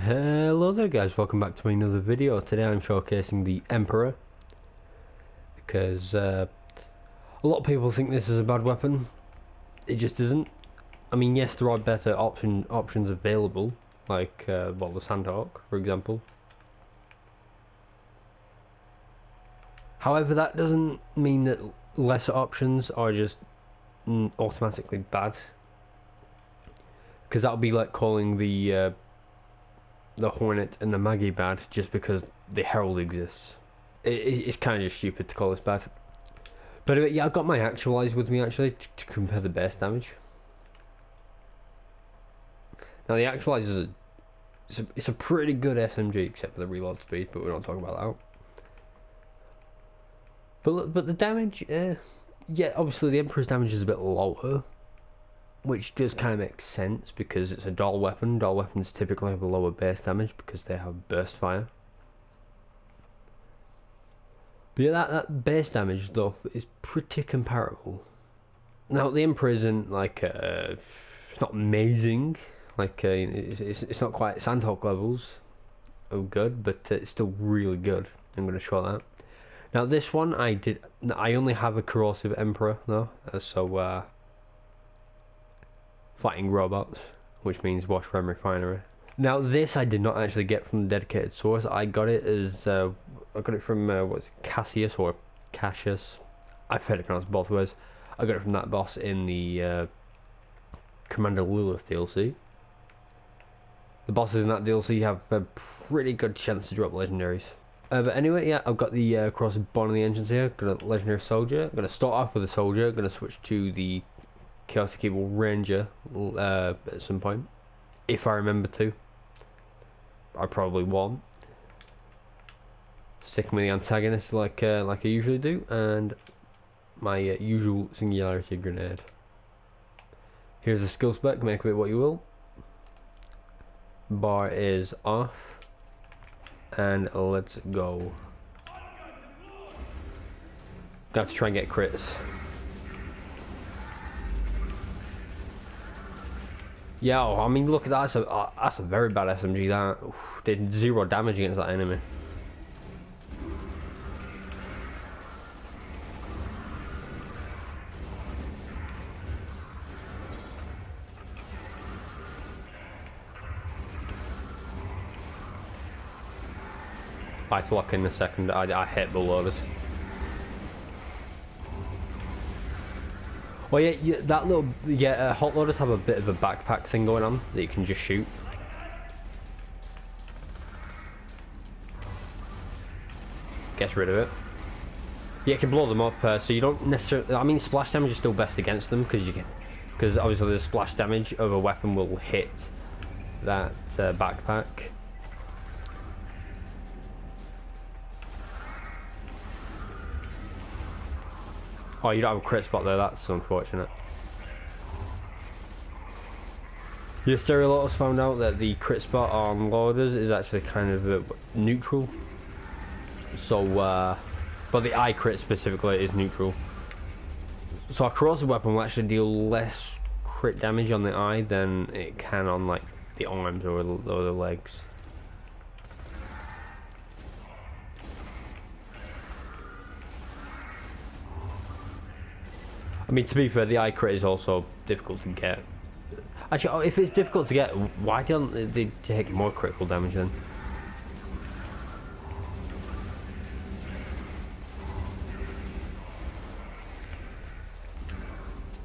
Hello there guys, welcome back to another video. Today I'm showcasing the Emperor because a lot of people think this is a bad weapon. It just isn't. I mean, yes, there are better options available, like well, the Sandhawk, for example. However, that doesn't mean that lesser options are just automatically bad, because that would be like calling the Hornet and the Maggie bad just because the Herald exists. It's kind of just stupid to call this bad. But yeah, I've got my actualize with me actually to compare the base damage. Now the actualize is it's a pretty good SMG except for the reload speed, but we're not talking about that. But the damage, yeah, obviously the Emperor's damage is a bit lower, which does kind of make sense because it's a Dahl weapon. Dahl weapons typically have a lower base damage because they have burst fire. But yeah, that base damage though is pretty comparable. Now the Emperor isn't like it's not amazing, like it's not quite Sandhawk levels of good, but it's still really good. I'm going to show that. Now this one I only have a corrosive Emperor though, so fighting robots, which means Washburn Refinery. Now this I did not actually get from the dedicated source. I got it as I got it from what's Cassius or Cassius. I've heard it pronounced both ways. I got it from that boss in the Commander Lilith DLC. The bosses in that DLC have a pretty good chance to drop legendaries. But anyway, yeah, I've got the cross bond of the engines here. Got a legendary soldier. I'm gonna start off with a soldier. Gonna switch to the Chaotic Evil Ranger at some point, if I remember to. I probably won't. Sticking with the antagonist like I usually do, and my usual singularity grenade. Here's the skill spec. Make of it what you will. Bar is off, and let's go. Got to try and get crits. Yeah, I mean, look at that. That's a very bad SMG. That did 0 damage against that enemy. Light lock in a second. I hate the loaders. Well, yeah, that little hot loaders have a bit of a backpack thing going on that you can just shoot. Gets rid of it. Yeah, you can blow them up, so you don't necessarily. I mean, splash damage is still best against them because obviously the splash damage of a weapon will hit that backpack. Oh, you don't have a crit spot there, that's unfortunate. Your Stereo Lotus found out that the crit spot on loaders is actually kind of neutral. So, but the eye crit specifically is neutral. So a corrosive weapon will actually deal less crit damage on the eye than it can on like the arms or the legs. I mean, to be fair, the eye crit is also difficult to get. Actually, if it's difficult to get, why don't they take more critical damage then?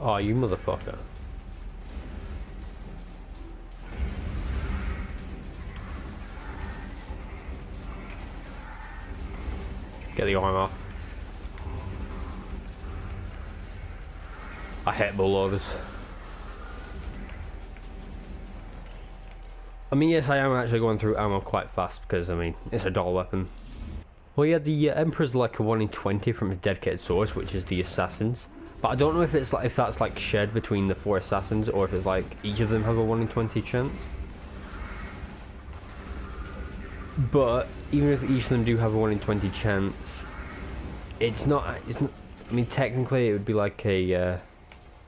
Oh, you motherfucker. Get the arm off. I hate bull loaders. I mean, yes, I am actually going through ammo quite fast because, I mean, it's a Dahl weapon. Well, yeah, the Emperor's like a 1 in 20 from his dedicated source, which is the Assassins. But I don't know if it's like that's like shared between the 4 Assassins or if it's like each of them have a 1 in 20 chance. But even if each of them do have a 1 in 20 chance, it's not. I mean, technically, it would be like a.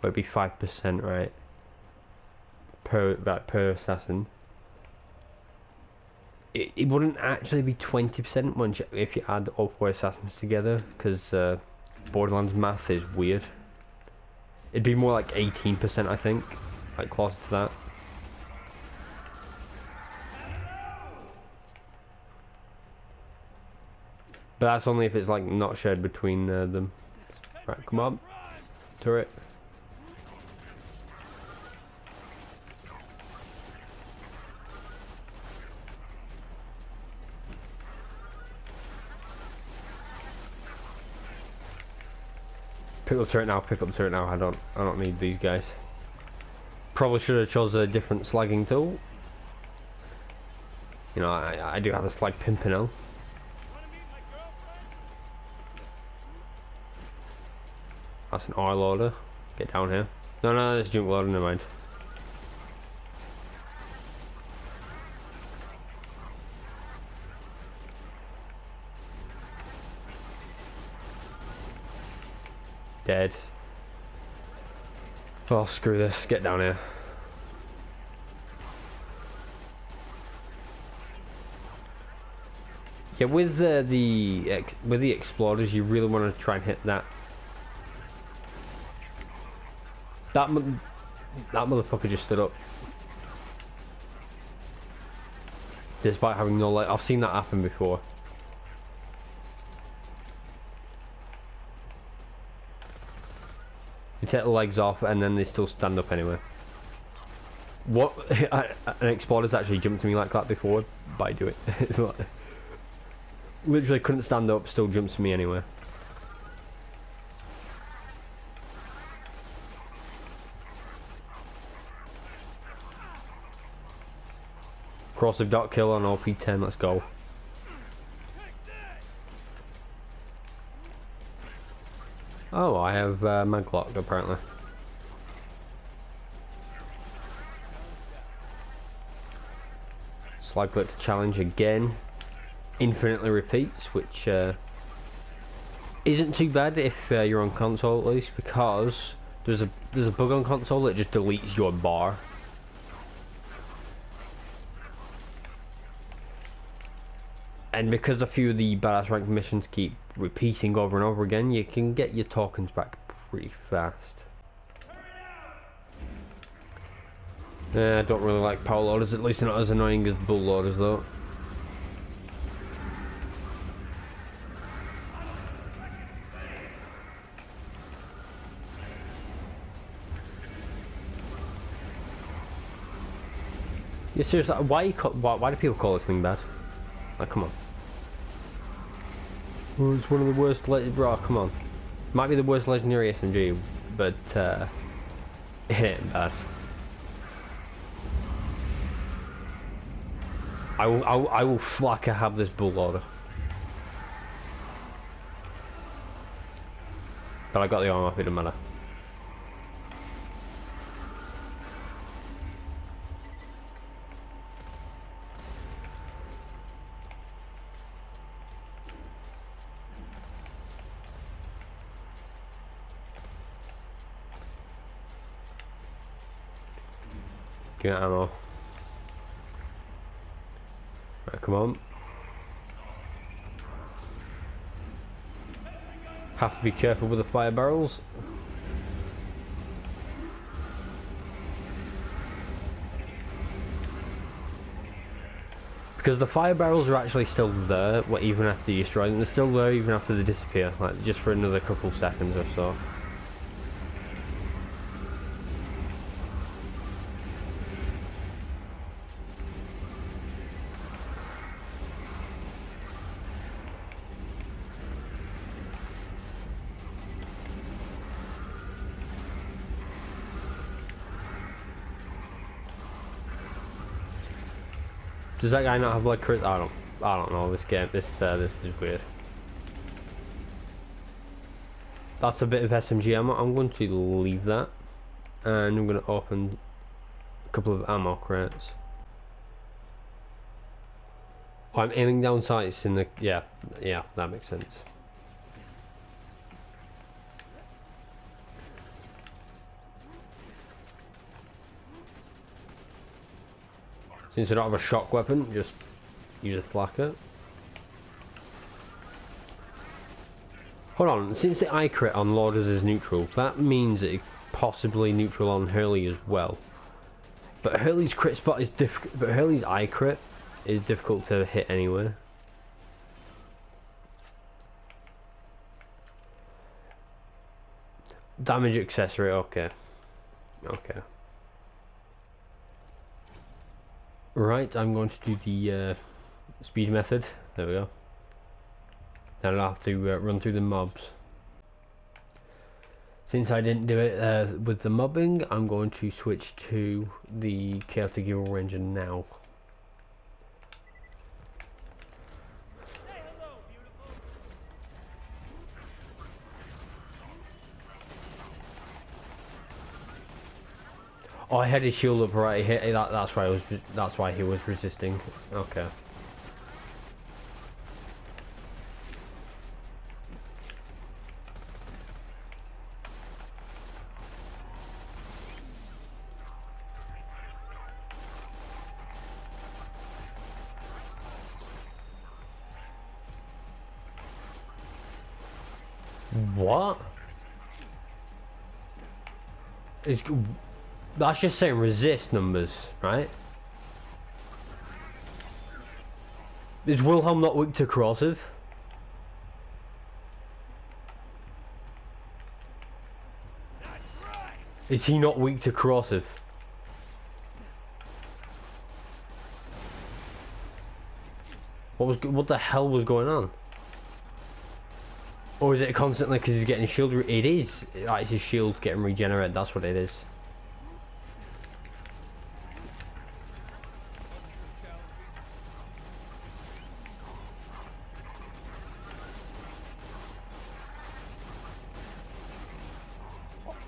It'd be 5%, right? Per assassin. It wouldn't actually be 20% once if you add all 4 assassins together, because Borderlands math is weird. It'd be more like 18%, I think, like close to that. But that's only if it's like not shared between them. Right, come on, turret. Pick up turret now, pick up turret now. I don't need these guys. Probably should have chose a different slagging tool. You know, I do have a slag pimpernel. That's an ore loader. Get down here. No, it's junk loader, never mind. Dead. Oh, screw this. Get down here. Yeah, with the exploders, you really want to try and hit that. That motherfucker just stood up. Despite having no leg. I've seen that happen before. You take the legs off and then they still stand up anyway. What? An exploder's actually jumped to me like that before, but I do it. Literally couldn't stand up, still jumps to me anyway. Corrosive dot kill on OP10, let's go. Oh, I have maglock apparently. Slide click challenge again. Infinitely repeats, which isn't too bad if you're on console at least, because there's a bug on console that just deletes your bar. And because a few of the badass rank missions keep repeating over and over again, you can get your tokens back pretty fast. I don't really like power loaders, at least they're not as annoying as bull loaders though. Yeah, seriously, why do people call this thing bad? Like, come on. Oh, it's one of the worst, bro, come on. Might be the worst legendary SMG, but it ain't bad. I will flak a have this bull loader. But I got the arm off, it doesn't matter. Give me ammo. Right, come on. Have to be careful with the fire barrels. Because the fire barrels are actually still there, even after you destroy them. They're still there even after they disappear, like just for another couple seconds or so. Does that guy not have like crit? I don't know. This game, this is weird. That's a bit of SMG ammo. I'm going to leave that, and I'm going to open a couple of ammo crates. Oh, I'm aiming down sights in the yeah, that makes sense. Since I don't have a shock weapon, just Use a flacker. Hold on, since the eye crit on Lourdes is neutral, that means it's possibly neutral on Hurley as well. But Hurley's crit spot is but Hurley's eye crit is difficult to hit anywhere. Damage accessory, okay. Okay. Right, I'm going to do the speed method. There we go. Then I'll have to run through the mobs. Since I didn't do it with the mobbing, I'm going to switch to the Chaotic Evil Ranger now. Oh, I had his shield up right. That's why I was. That's why he was resisting. Okay. What? That's just saying resist numbers, right? Is Wilhelm not weak to corrosive? Is he not weak to corrosive? What the hell was going on? Or is it constantly because he's getting shield? It is. It's his shield getting regenerated. That's what it is.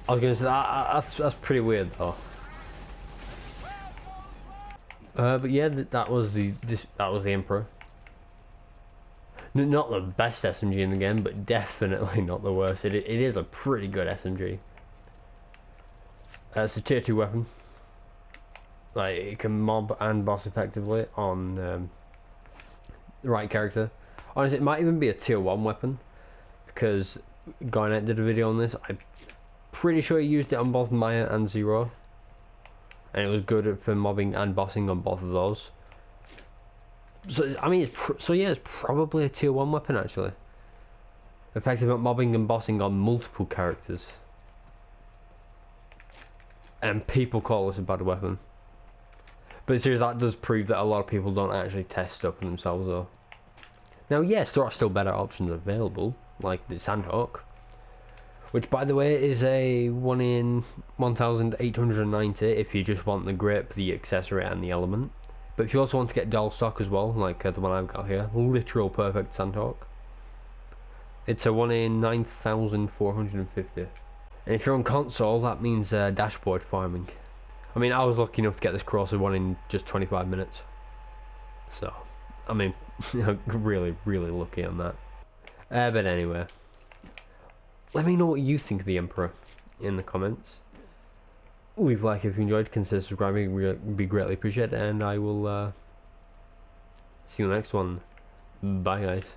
I was gonna say that's pretty weird though. But yeah, that was the Emperor. Not the best SMG in the game, but definitely not the worst. It is a pretty good SMG. It's a tier 2 weapon. Like, it can mob and boss effectively on the right character. Honestly, it might even be a tier 1 weapon, because Garnet did a video on this. I'm pretty sure he used it on both Maya and Zero, and it was good for mobbing and bossing on both of those. So I mean, it's probably a tier 1 weapon actually. Effective at mobbing and bossing on multiple characters. And people call this a bad weapon. But seriously, that does prove that a lot of people don't actually test stuff for themselves though. Now yes, there are still better options available, like the Sandhawk, which by the way is a 1 in 1890 if you just want the grip, the accessory and the element. But if you also want to get Dahl stock as well, like the one I've got here, literal perfect Sandhawk, it's a 1 in 9450. And if you're on console, that means dashboard farming. I mean, I was lucky enough to get this crosser 1 in just 25 minutes. So, I mean, really, really lucky on that. But anyway, let me know what you think of the Emperor in the comments. Leave a like if you enjoyed, consider subscribing, it would be greatly appreciated, and I will see you in the next one. Bye guys.